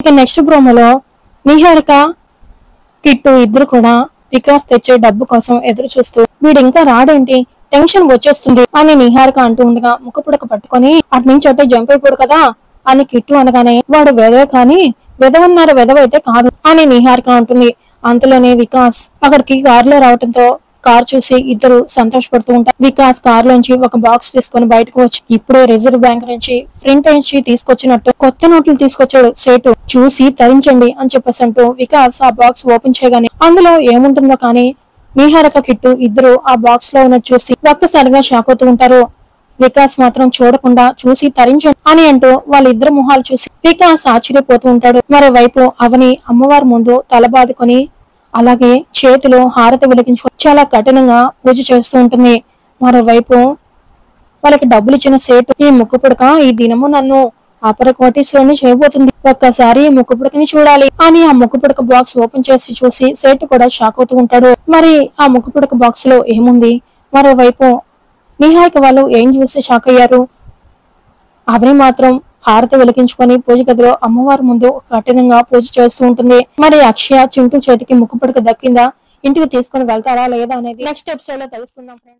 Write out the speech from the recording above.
ఇక నెక్స్ట్ ప్రోమోలో నిహారిక కిట్టు ఇద్దరు కూడా వికాస్ తెచ్చే డబ్బు కోసం ఎదురు చూస్తూ వీడు ఇంకా రాడేంటి, టెన్షన్ వచ్చేస్తుంది అని నిహారిక అంటూ ఉండగా ముఖపుడక పట్టుకొని అటు నుంచి అట్టే జంప్ అయిపోడు కదా అని కిట్టు అనగానే వాడు వెదవే కానీ వెదవన్నార వెదవైతే కాదు అని నిహారిక అంటుంది. అంతలోనే వికాస్ అక్కడికి కారులో రావడంతో కార్ చూసి ఇద్దరు సంతోషపడుతూ ఉంటారు. వికాస్ కార్ లోంచి ఒక బాక్స్ తీసుకుని బయటకు వచ్చి ఇప్పుడే రిజర్వ్ బ్యాంక్ నుంచి ప్రింట్ నుంచి తీసుకొచ్చినట్టు కొత్త నోట్లు తీసుకొచ్చాడు సేటు, చూసి తరించండి అని చెప్పేసి అంటూ వికాస్ ఆ బాక్స్ ఓపెన్ చేయగానే అందులో ఏముంటుందో కానీ నిహారిక కిట్టు ఇద్దరు ఆ బాక్స్ లో ఉన్న చూసి ఒక్కసారిగా షాక్ అవుతూ ఉంటారు. వికాస్ మాత్రం చూడకుండా చూసి తరించండి అని అంటూ వాళ్ళిద్దరు మొహాలు చూసి వికాస్ ఆశ్చర్యపోతూ ఉంటాడు. మరోవైపు అవని అమ్మవారి ముందు తల బాదుకొని అలాగే చేతిలో హారతి వెలిగించుకొని చాలా కఠినంగా పూజ చేస్తూ ఉంటుంది. మరోవైపు వాళ్ళకి డబ్బులు ఇచ్చిన సేటు ఈ ముక్కుపుడక ఈ దినము నన్ను అపర కోటీశ్వరుని చేయబోతుంది, ఒక్కసారి ముక్కుపుడకని చూడాలి అని ఆ ముక్కుపుడక బాక్స్ ఓపెన్ చేసి చూసి సేటు కూడా షాక్ అవుతూ ఉంటాడు. మరి ఆ ముక్కుపుడక బాక్స్ లో ఏముంది? మరోవైపు నిహారిక వాళ్ళు ఏం చూసి షాక్ అయ్యారు? అవని మాత్రం హారతి వెలిగించుకొని పూజ గదిలో అమ్మవారి ముందు కఠినంగా పూజ చేస్తూ ఉంటుంది. మరి అక్షయ చింటూ చేతికి ముక్కుపుడక దక్కిందా, ఇంటికి తీసుకుని వెళ్తారా లేదా అనేది నెక్స్ట్ ఎపిసోడ్ లో తెలుసుకుందాం ఫ్రెండ్స్.